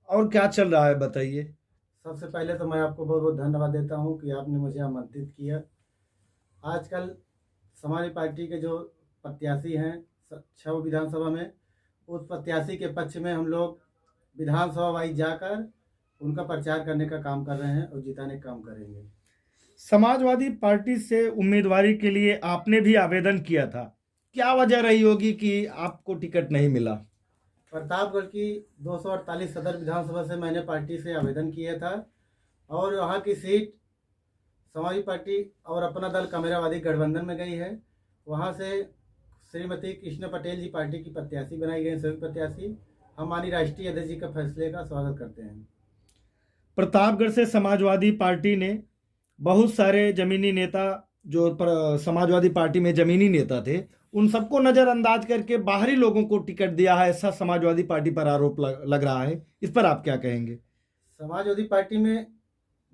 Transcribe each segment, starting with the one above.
और क्या चल रहा है बताइए। सबसे पहले तो मैं आपको बहुत बहुत धन्यवाद देता हूँ कि आपने मुझे आमंत्रित किया। आजकल समाजवादी पार्टी के जो प्रत्याशी हैं 6 विधानसभा में, उस प्रत्याशी के पक्ष में हम लोग विधानसभा वाइज जाकर उनका प्रचार करने का काम कर रहे हैं और जिताने का काम करेंगे। समाजवादी पार्टी से उम्मीदवारी के लिए आपने भी आवेदन किया था, क्या वजह रही होगी कि आपको टिकट नहीं मिला? प्रतापगढ़ की 248 सदर विधानसभा से मैंने पार्टी से आवेदन किया था और वहाँ की सीट समाजवादी पार्टी और अपना दल कामेरावादी गठबंधन में गई है। वहाँ से श्रीमती कृष्ण पटेल जी पार्टी की प्रत्याशी बनाई गई, सभी प्रत्याशी। हम माननीय राष्ट्रीय अध्यक्ष जी का फैसले का स्वागत करते हैं। प्रतापगढ़ से समाजवादी पार्टी ने बहुत सारे जमीनी नेता, जो समाजवादी पार्टी में जमीनी नेता थे, उन सबको नजरअंदाज करके बाहरी लोगों को टिकट दिया है, ऐसा समाजवादी पार्टी पर आरोप लग रहा है। इस पर आप क्या कहेंगे? समाजवादी पार्टी में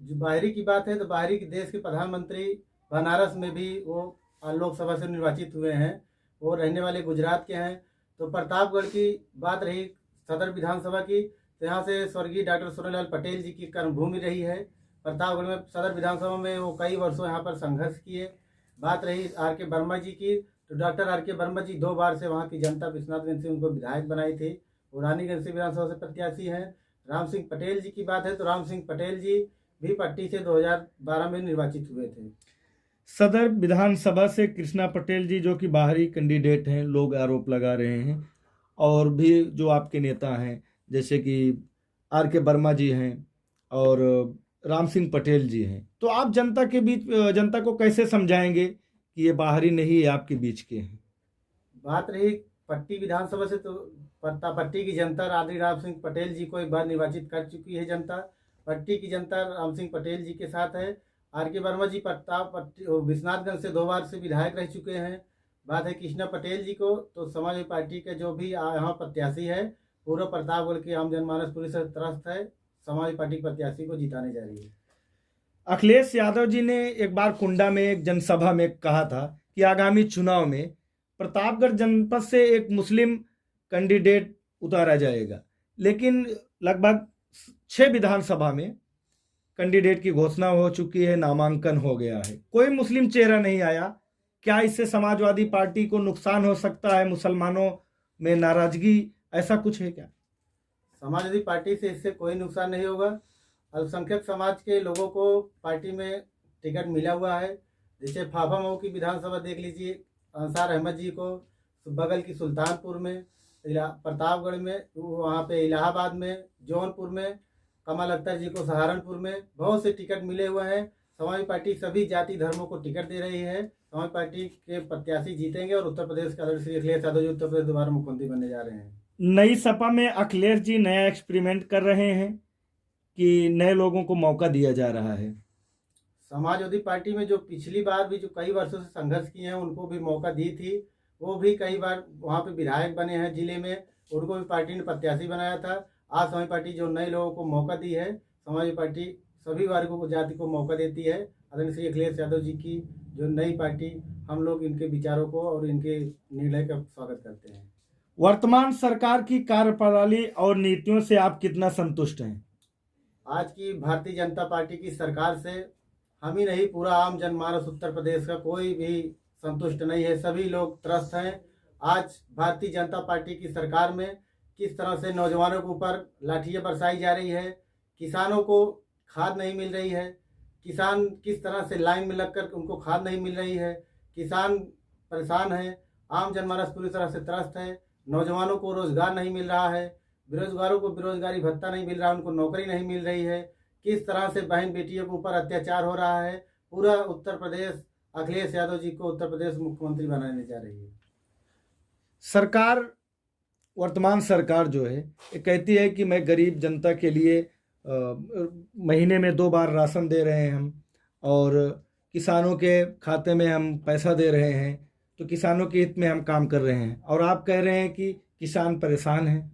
जो बाहरी की बात है तो बाहरी के देश के प्रधानमंत्री बनारस में भी वो लोकसभा से निर्वाचित हुए हैं। वो रहने वाले गुजरात के हैं। तो प्रतापगढ़ की बात रही सदर विधानसभा की, तो यहाँ से स्वर्गीय डॉक्टर सोनेलाल पटेल जी की कर्मभूमि रही है। प्रतापगढ़ में सदर विधानसभा में वो कई वर्षों यहाँ पर संघर्ष किए। बात रही आर के वर्मा जी की, तो डॉक्टर आर के वर्मा जी 2 बार से वहाँ की जनता विश्वनाथगंज से उनको विधायक बनाई थी। वो रानीगंज से विधानसभा से प्रत्याशी हैं। राम सिंह पटेल जी की बात है तो राम सिंह पटेल जी भी पट्टी से 2012 में निर्वाचित हुए थे। सदर विधानसभा से कृष्णा पटेल जी, जो कि बाहरी कैंडिडेट हैं, लोग आरोप लगा रहे हैं। और भी जो आपके नेता हैं, जैसे कि आर के वर्मा जी हैं और राम सिंह पटेल जी हैं, तो आप जनता के बीच, जनता को कैसे समझाएंगे कि ये बाहरी नहीं है, आपके बीच के हैं? बात रही पट्टी विधानसभा से, तो पट्टी की जनता आदि राम सिंह पटेल जी को एक बार निर्वाचित कर चुकी है जनता। पट्टी की जनता राम सिंह पटेल जी के साथ है। आर के वर्मा जी विश्वनाथगंज से 2 बार से विधायक रह चुके हैं। बात है कृष्णा पटेल जी को, तो समाजवादी पार्टी के जो भी यहाँ प्रत्याशी है, पूरा प्रतापगढ़ की आम जनमानस पूरी से त्रस्त है। समाजवादी पार्टी के प्रत्याशी को जिताने जा रही है। अखिलेश यादव जी ने एक बार कुंडा में एक जनसभा में कहा था कि आगामी चुनाव में प्रतापगढ़ जनपद से एक मुस्लिम कैंडिडेट उतारा जाएगा, लेकिन लगभग 6 विधानसभा में कैंडिडेट की घोषणा हो चुकी है, नामांकन हो गया है, कोई मुस्लिम चेहरा नहीं आया। क्या इससे समाजवादी पार्टी को नुकसान हो सकता है? मुसलमानों में नाराजगी, ऐसा कुछ है क्या? समाजवादी पार्टी से इससे कोई नुकसान नहीं होगा। अल्पसंख्यक समाज के लोगों को पार्टी में टिकट मिला हुआ है। जैसे फाफा मऊ की विधानसभा देख लीजिए, अंसार अहमद जी को बगल की सुल्तानपुर में, प्रतापगढ़ में, वहाँ पे इलाहाबाद में, जौनपुर में, कमल अख्तर जी को सहारनपुर में बहुत से टिकट मिले हुए हैं। समाजवादी पार्टी सभी जाति धर्मों को टिकट दे रही है। समाजवादी पार्टी के प्रत्याशी जीतेंगे और उत्तर प्रदेश का श्री अखिलेश यादव जी उत्तर प्रदेश दोबारा मुख्यमंत्री बनने जा रहे हैं। नई सपा में अखिलेश जी नया एक्सपेरिमेंट कर रहे हैं कि नए लोगों को मौका दिया जा रहा है? समाजवादी पार्टी में जो पिछली बार भी जो कई वर्षों से संघर्ष किए हैं उनको भी मौका दी थी। वो भी कई बार वहाँ पे विधायक बने हैं जिले में, उनको भी पार्टी ने प्रत्याशी बनाया था। आज समाजवादी पार्टी जो नए लोगों को मौका दी है, समाजवादी पार्टी सभी वर्गों को, जाति को मौका देती है। आदरणीय श्री अखिलेश यादव जी की जो नई पार्टी, हम लोग इनके विचारों को और इनके निर्णय का स्वागत करते हैं। वर्तमान सरकार की कार्यप्रणाली और नीतियों से आप कितना संतुष्ट हैं? आज की भारतीय जनता पार्टी की सरकार से हम ही नहीं, पूरा आम जनमानस उत्तर प्रदेश का कोई भी संतुष्ट नहीं है। सभी लोग त्रस्त हैं। आज भारतीय जनता पार्टी की सरकार में किस तरह से नौजवानों के ऊपर लाठियां बरसाई जा रही है, किसानों को खाद नहीं मिल रही है, किसान किस तरह से लाइन में लगकर उनको खाद नहीं मिल रही है, किसान परेशान है, आम जनमानस पूरी तरह से त्रस्त है, नौजवानों को रोजगार नहीं मिल रहा है, बेरोजगारों को बेरोजगारी भत्ता नहीं मिल रहा, उनको नौकरी नहीं मिल रही है, किस तरह से बहन बेटियों के ऊपर अत्याचार हो रहा है। पूरा उत्तर प्रदेश अखिलेश यादव जी को उत्तर प्रदेश मुख्यमंत्री बनाने जा रही है। सरकार, वर्तमान सरकार जो है, ये कहती है कि मैं गरीब जनता के लिए महीने में 2 बार राशन दे रहे हैं हम, और किसानों के खाते में हम पैसा दे रहे हैं, तो किसानों के हित में हम काम कर रहे हैं, और आप कह रहे हैं कि किसान परेशान हैं।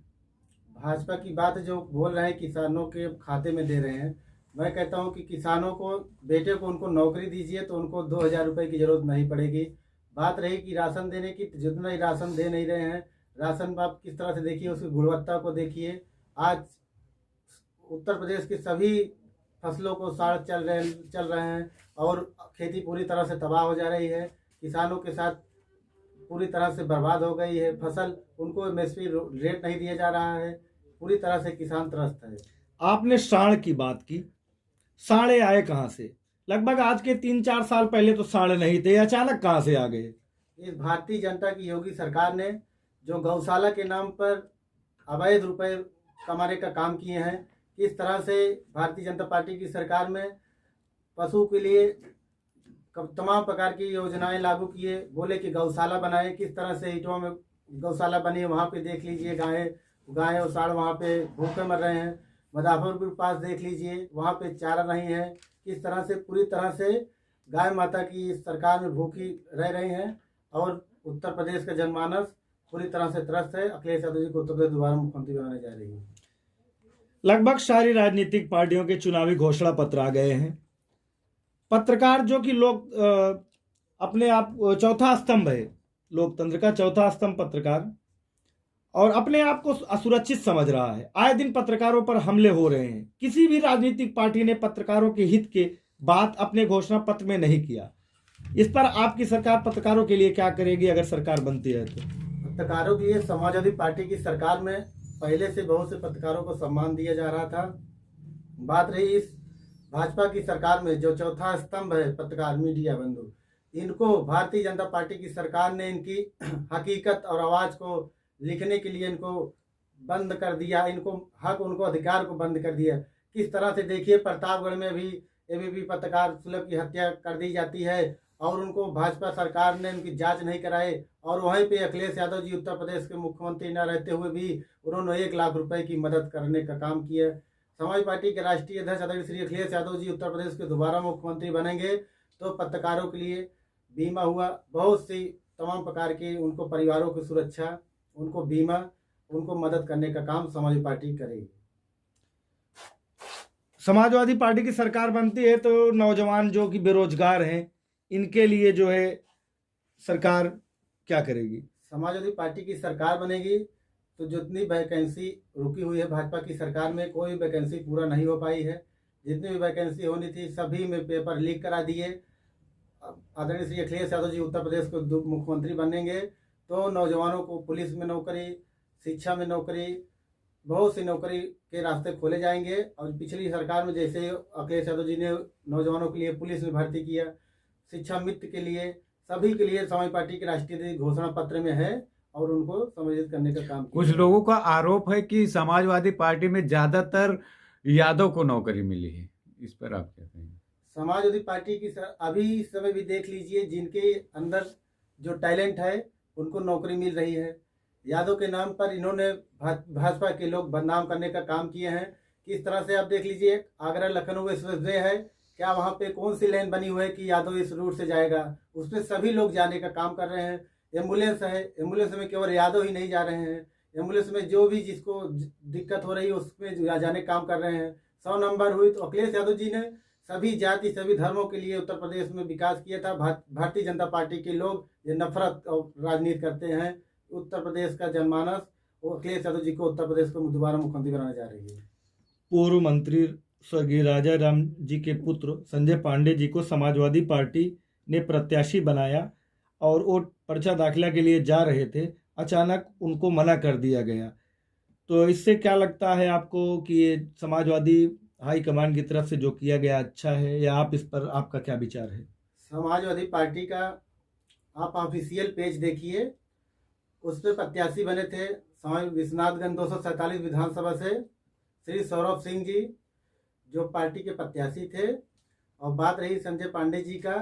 भाजपा की बात जो बोल रहे हैं किसानों के खाते में दे रहे हैं, मैं कहता हूं कि किसानों को, बेटे को उनको नौकरी दीजिए तो उनको 2,000 रुपये की जरूरत नहीं पड़ेगी। बात रही कि राशन देने की, तो जितना ही राशन दे नहीं रहे हैं, राशन आप किस तरह से देखिए, उसकी गुणवत्ता को देखिए। आज उत्तर प्रदेश की सभी फसलों को साड़ चल रहे हैं और खेती पूरी तरह से तबाह हो जा रही है। किसानों के साथ पूरी तरह से बर्बाद हो गई है फसल, उनको एमएसपी रेट नहीं दिया जा रहा है, पूरी तरह से किसान त्रस्त है। आपने साढ़ की बात की, साढ़े आए कहाँ से? लगभग आज के 3-4 साल पहले तो साढ़े नहीं थे, अचानक कहाँ से आ गए? इस भारतीय जनता की योगी सरकार ने जो गौशाला के नाम पर अवैध रुपए कमाने का काम किए हैं, किस तरह से भारतीय जनता पार्टी की सरकार में पशु के लिए तमाम प्रकार की योजनाएं लागू किए, बोले कि गौशाला बनाए, किस तरह से ईंटों में गौशाला बनी है, वहाँ पे देख लीजिए गाय और साढ़ वहाँ पे भूखे मर रहे हैं। मदाफरपुर के पास देख लीजिए, वहाँ पे चारा नहीं है। किस तरह से पूरी तरह से गाय माता की सरकार में भूखी रह रही हैं और उत्तर प्रदेश का जनमानस पूरी तरह से त्रस्त है। अखिलेश यादव जी को उत्तर प्रदेश दोबारा मुख्यमंत्री बनाने जा रही है। लगभग सारी राजनीतिक पार्टियों के चुनावी घोषणा पत्र आ गए हैं। पत्रकार जो कि लोग अपने आप चौथा स्तंभ है, लोकतंत्र का चौथा स्तंभ पत्रकार, और अपने आप को असुरक्षित समझ रहा है। आए दिन पत्रकारों पर हमले हो रहे हैं। किसी भी राजनीतिक पार्टी ने पत्रकारों के हित के बात अपने घोषणा पत्र में नहीं किया। इस पर आपकी सरकार पत्रकारों के लिए क्या करेगी अगर सरकार बनती है तो? पत्रकारों के लिए समाजवादी पार्टी की सरकार में पहले से बहुत से पत्रकारों को सम्मान दिया जा रहा था। बात रही इस भाजपा की सरकार में, जो चौथा स्तंभ है पत्रकार मीडिया बंधु, इनको भारतीय जनता पार्टी की सरकार ने इनकी हकीकत और आवाज को लिखने के लिए इनको बंद कर दिया, इनको हक, उनको अधिकार को बंद कर दिया। किस तरह से देखिए, प्रतापगढ़ में भी एबीपी पत्रकार सुलभ की हत्या कर दी जाती है और उनको भाजपा सरकार ने उनकी जांच नहीं कराई, और वहीं पे अखिलेश यादव जी उत्तर प्रदेश के मुख्यमंत्री न रहते हुए भी उन्होंने 1 लाख रुपए की मदद करने का काम किया। समाज पार्टी के राष्ट्रीय अध्यक्ष आदरणीय श्री अखिलेश यादव जी उत्तर प्रदेश के दोबारा मुख्यमंत्री बनेंगे तो पत्रकारों के लिए बीमा हुआ, बहुत सी तमाम प्रकार की उनको परिवारों की सुरक्षा, उनको बीमा, उनको मदद करने का काम समाजवादी पार्टी करेगी। समाजवादी पार्टी की सरकार बनती है तो नौजवान जो कि बेरोजगार हैं, इनके लिए जो है सरकार क्या करेगी? समाजवादी पार्टी की सरकार बनेगी तो जितनी वैकेंसी रुकी हुई है भाजपा की सरकार में, कोई वैकेंसी पूरा नहीं हो पाई है। जितनी भी वैकेंसी होनी थी सभी में पेपर लीक करा दिए। आदरणीय श्री अखिलेश यादव जी उत्तर प्रदेश को मुख्यमंत्री बनेंगे तो नौजवानों को पुलिस में नौकरी, शिक्षा में नौकरी, बहुत सी नौकरी के रास्ते खोले जाएंगे। और पिछली सरकार में जैसे अखिलेश यादव जी ने नौजवानों के लिए पुलिस में भर्ती किया, शिक्षा मित्र के लिए, सभी के लिए समाज पार्टी के राष्ट्रीय घोषणा पत्र में है और उनको समायोजित करने का काम किया। कुछ लोगों का आरोप है कि समाजवादी पार्टी में ज्यादातर यादव को नौकरी मिली है, इस पर आप क्या कहेंगे? समाजवादी पार्टी की अभी इस समय भी देख लीजिए, जिनके अंदर जो टैलेंट है उनको नौकरी मिल रही है। यादव के नाम पर इन्होंने भाजपा के लोग बदनाम करने का काम किए हैं। किस तरह से आप देख लीजिए, आगरा लखनऊ एक्सप्रेसवे है, क्या वहाँ पे कौन सी लाइन बनी हुई है कि यादव इस रूट से जाएगा, उसमें सभी लोग जाने का काम कर रहे हैं। एम्बुलेंस है, एम्बुलेंस में केवल यादव ही नहीं जा रहे हैं, एम्बुलेंस में जो भी जिसको दिक्कत हो रही है उसमें जाने काम कर रहे हैं। 100 नंबर हुई तो अखिलेश यादव जी ने सभी जाति, सभी धर्मों के लिए उत्तर प्रदेश में विकास किया था। भारतीय जनता पार्टी के लोग ये नफरत और राजनीति करते हैं। उत्तर प्रदेश का जनमानस अखिलेश यादव जी को उत्तर प्रदेश को दोबारा मुख्यमंत्री बनाने जा रही है। पूर्व मंत्री स्वर्गीय राजा राम जी के पुत्र संजय पांडे जी को समाजवादी पार्टी ने प्रत्याशी बनाया और वो पर्चा दाखिला के लिए जा रहे थे, अचानक उनको मना कर दिया गया। तो इससे क्या लगता है आपको कि ये समाजवादी हाईकमान की तरफ से जो किया गया अच्छा है, या आप इस पर आपका क्या विचार है? समाजवादी पार्टी का आप ऑफिशियल पेज देखिए, उस पर प्रत्याशी बने थे विश्वनाथगंज 247 विधानसभा से श्री सौरभ सिंह जी, जो पार्टी के प्रत्याशी थे। और बात रही संजय पांडे जी का,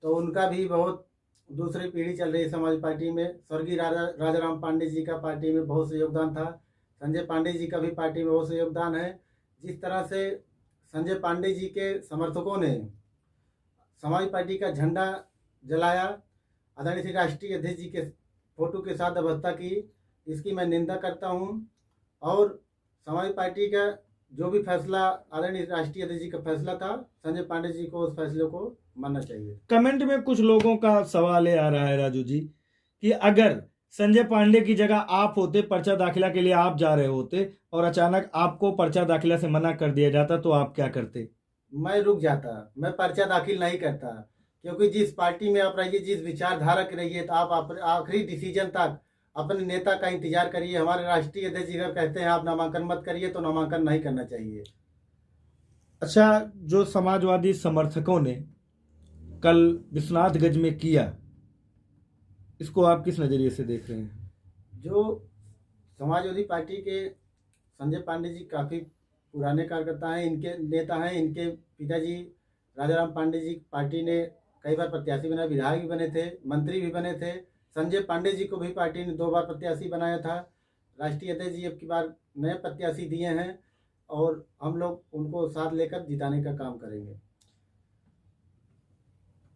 तो उनका भी बहुत दूसरी पीढ़ी चल रही है समाज पार्टी में। स्वर्गीय राजाराम पांडे जी का पार्टी में बहुत से योगदान था, संजय पांडे जी का भी पार्टी में बहुत से योगदान है। जिस तरह से संजय पांडे जी के समर्थकों ने समाज पार्टी का झंडा जलाया, आदरणीय श्री राष्ट्रीय अध्यक्ष जी के फोटो के साथ अभद्रता की, इसकी मैं निंदा करता हूं। और समाज पार्टी का जो भी फैसला आदरणीय राष्ट्रीय अध्यक्ष जी का फैसला था, संजय पांडे जी को उस फैसले को मानना चाहिए। कमेंट में कुछ लोगों का सवाल ये आ रहा है राजू जी कि अगर संजय पांडे की जगह आप होते, पर्चा दाखिला के लिए आप जा रहे होते और अचानक आपको पर्चा दाखिला से मना कर दिया जाता, तो आप क्या करते? मैं रुक जाता, मैं पर्चा दाखिल नहीं करता, क्योंकि जिस पार्टी में आप रहिए, जिस विचारधारा के रहिए, तो आप आखिरी डिसीजन तक अपने नेता का इंतजार करिए। हमारे राष्ट्रीय अध्यक्ष जी अगर कहते हैं आप नामांकन मत करिए, तो नामांकन नहीं करना चाहिए। अच्छा, जो समाजवादी समर्थकों ने कल विश्वनाथगंज में किया, इसको आप किस नज़रिए से देख रहे हैं? जो समाजवादी पार्टी के संजय पांडे जी काफ़ी पुराने कार्यकर्ता हैं, इनके नेता हैं। इनके पिताजी राजाराम पांडे जी पार्टी ने कई बार प्रत्याशी बनाए, विधायक भी बने थे, मंत्री भी बने थे। संजय पांडे जी को भी पार्टी ने 2 बार प्रत्याशी बनाया था। राष्ट्रीय अध्यक्ष जी अब की बार नए प्रत्याशी दिए हैं और हम लोग उनको साथ लेकर जिताने का काम करेंगे।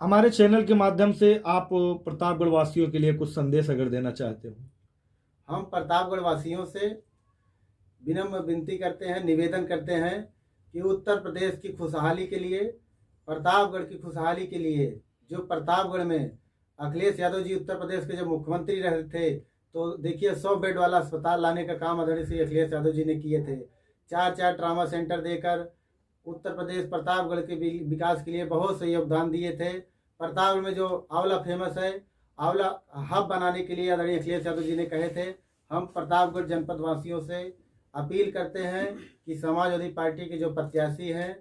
हमारे चैनल के माध्यम से आप प्रतापगढ़ वासियों के लिए कुछ संदेश अगर देना चाहते हो? हम प्रतापगढ़ वासियों से विनम्र विनती करते हैं, निवेदन करते हैं कि उत्तर प्रदेश की खुशहाली के लिए, प्रतापगढ़ की खुशहाली के लिए, जो प्रतापगढ़ में अखिलेश यादव जी उत्तर प्रदेश के जब मुख्यमंत्री रहे थे, तो देखिए 100 बेड वाला अस्पताल लाने का काम आदरणीय श्री अखिलेश यादव जी ने किए थे। 4 ट्रामा सेंटर देकर उत्तर प्रदेश प्रतापगढ़ के विकास के लिए बहुत से योगदान दिए थे। प्रतापगढ़ में जो आंवला फेमस है, आंवला हब बनाने के लिए आदरणीय अखिलेश यादव जी ने कहे थे। हम प्रतापगढ़ जनपद वासियों से अपील करते हैं कि समाजवादी पार्टी के जो प्रत्याशी हैं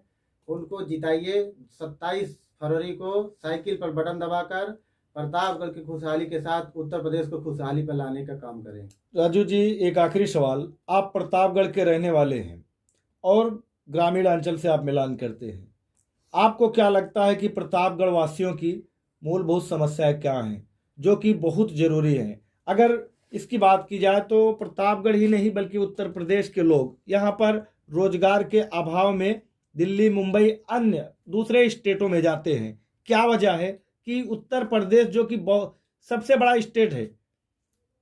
उनको जिताइए। 27 फरवरी को साइकिल पर बटन दबाकर प्रतापगढ़ की खुशहाली के साथ उत्तर प्रदेश को खुशहाली पर लाने का काम करें। राजू जी, एक आखिरी सवाल, आप प्रतापगढ़ के रहने वाले हैं और ग्रामीण अंचल से आप मिलान करते हैं, आपको क्या लगता है कि प्रतापगढ़ वासियों की मूलभूत समस्याएं क्या हैं जो कि बहुत जरूरी हैं? अगर इसकी बात की जाए तो प्रतापगढ़ ही नहीं बल्कि उत्तर प्रदेश के लोग यहाँ पर रोजगार के अभाव में दिल्ली, मुंबई, अन्य दूसरे स्टेटों में जाते हैं। क्या वजह है कि उत्तर प्रदेश जो कि सबसे बड़ा स्टेट है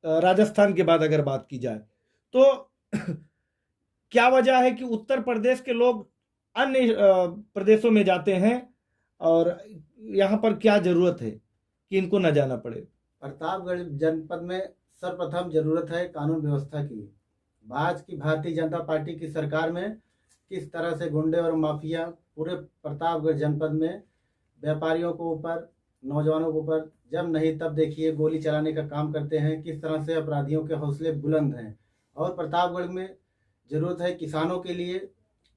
राजस्थान के बाद अगर बात की जाए, तो क्या वजह है कि उत्तर प्रदेश के लोग अन्य प्रदेशों में जाते हैं और यहाँ पर क्या जरूरत है कि इनको न जाना पड़े? प्रतापगढ़ जनपद में सर्वप्रथम जरूरत है कानून व्यवस्था की। आज की भारतीय जनता पार्टी की सरकार में किस तरह से गुंडे और माफिया पूरे प्रतापगढ़ जनपद में व्यापारियों को ऊपर, नौजवानों के ऊपर जब नहीं तब देखिए गोली चलाने का काम करते हैं, किस तरह से अपराधियों के हौसले बुलंद हैं। और प्रतापगढ़ में ज़रूरत है किसानों के लिए।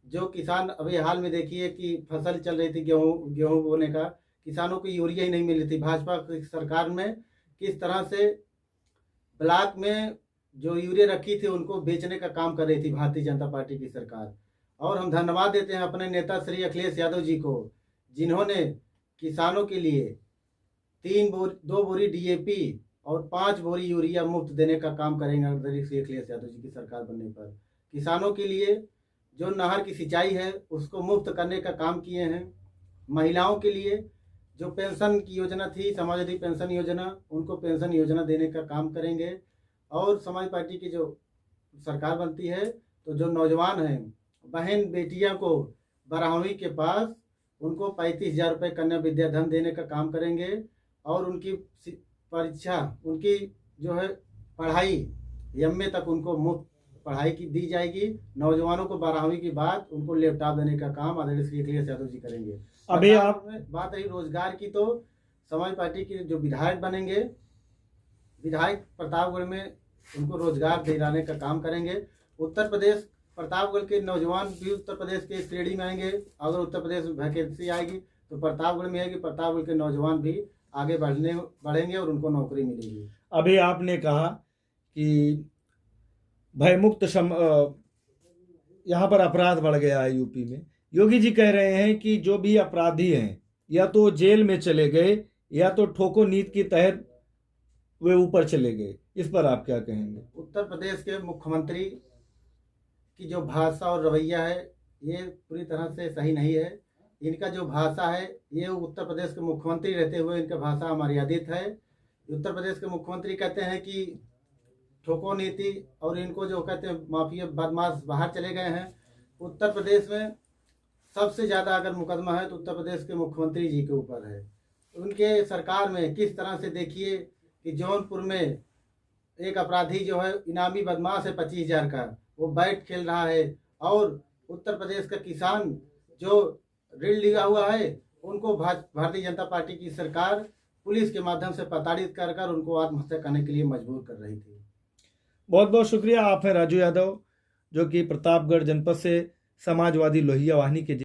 जो किसान अभी हाल में देखिए कि फसल चल रही थी गेहूँ बोने का, किसानों को यूरिया ही नहीं मिल रही थी। भाजपा की सरकार में किस तरह से ब्लॉक में जो यूरिया रखी थी उनको बेचने का काम कर रही थी भारतीय जनता पार्टी की सरकार। और हम धन्यवाद देते हैं अपने नेता श्री अखिलेश यादव जी को, जिन्होंने किसानों के लिए 2 बोरी DAP और 5 बोरी यूरिया मुफ्त देने का काम करेंगे श्री अखिलेश यादव जी की सरकार बनने पर। किसानों के लिए जो नहर की सिंचाई है उसको मुफ्त करने का काम किए हैं। महिलाओं के लिए जो पेंशन की योजना थी, समाजवादी पेंशन योजना, उनको पेंशन योजना देने का काम करेंगे। और समाज पार्टी की जो सरकार बनती है तो जो नौजवान हैं, बहन बेटियां को 12वीं के पास उनको 35,000 रुपये कन्या विद्याधन देने का काम करेंगे। और उनकी परीक्षा, उनकी जो है पढ़ाई MA तक उनको मुफ्त पढ़ाई की दी जाएगी। नौजवानों को 12वीं के बाद उनको लैपटॉप देने का काम आदरणीय श्री अखिलेश यादव जी करेंगे। अभी आप बात रही रोजगार की, तो समाज पार्टी के जो विधायक बनेंगे, विधायक प्रतापगढ़ में उनको रोजगार दिलाने का काम करेंगे। उत्तर प्रदेश प्रतापगढ़ के नौजवान भी उत्तर प्रदेश के श्रेणी में आएंगे। अगर उत्तर प्रदेश में वैकेंसी आएगी तो प्रतापगढ़ में आएगी, प्रतापगढ़ के नौजवान भी आगे बढ़ेंगे और उनको नौकरी मिलेगी। अभी आपने कहा कि भयमुक्त यहाँ पर अपराध बढ़ गया है यूपी में। योगी जी कह रहे हैं कि जो भी अपराधी हैं या तो जेल में चले गए या तो ठोको नीति के तहत वे ऊपर चले गए। इस पर आप क्या कहेंगे? उत्तर प्रदेश के मुख्यमंत्री की जो भाषा और रवैया है ये पूरी तरह से सही नहीं है। इनका जो भाषा है ये उत्तर प्रदेश के मुख्यमंत्री रहते हुए इनका भाषा अमर्यादित है। उत्तर प्रदेश के मुख्यमंत्री कहते हैं कि ठोको नीति, और इनको जो कहते हैं माफिया बदमाश बाहर चले गए हैं। उत्तर प्रदेश में सबसे ज़्यादा अगर मुकदमा है तो उत्तर प्रदेश के मुख्यमंत्री जी के ऊपर है। उनके सरकार में किस तरह से देखिए कि जौनपुर में एक अपराधी जो है इनामी बदमाश है 25,000 का, वो बैट खेल रहा है, और उत्तर प्रदेश का किसान जो ऋण लिया हुआ है उनको भारतीय जनता पार्टी की सरकार पुलिस के माध्यम से प्रताड़ित कर कर उनको आत्महत्या करने के लिए मजबूर कर रही थी। बहुत बहुत शुक्रिया। आप हैं राजू यादव, जो कि प्रतापगढ़ जनपद से समाजवादी लोहिया वाहिनी के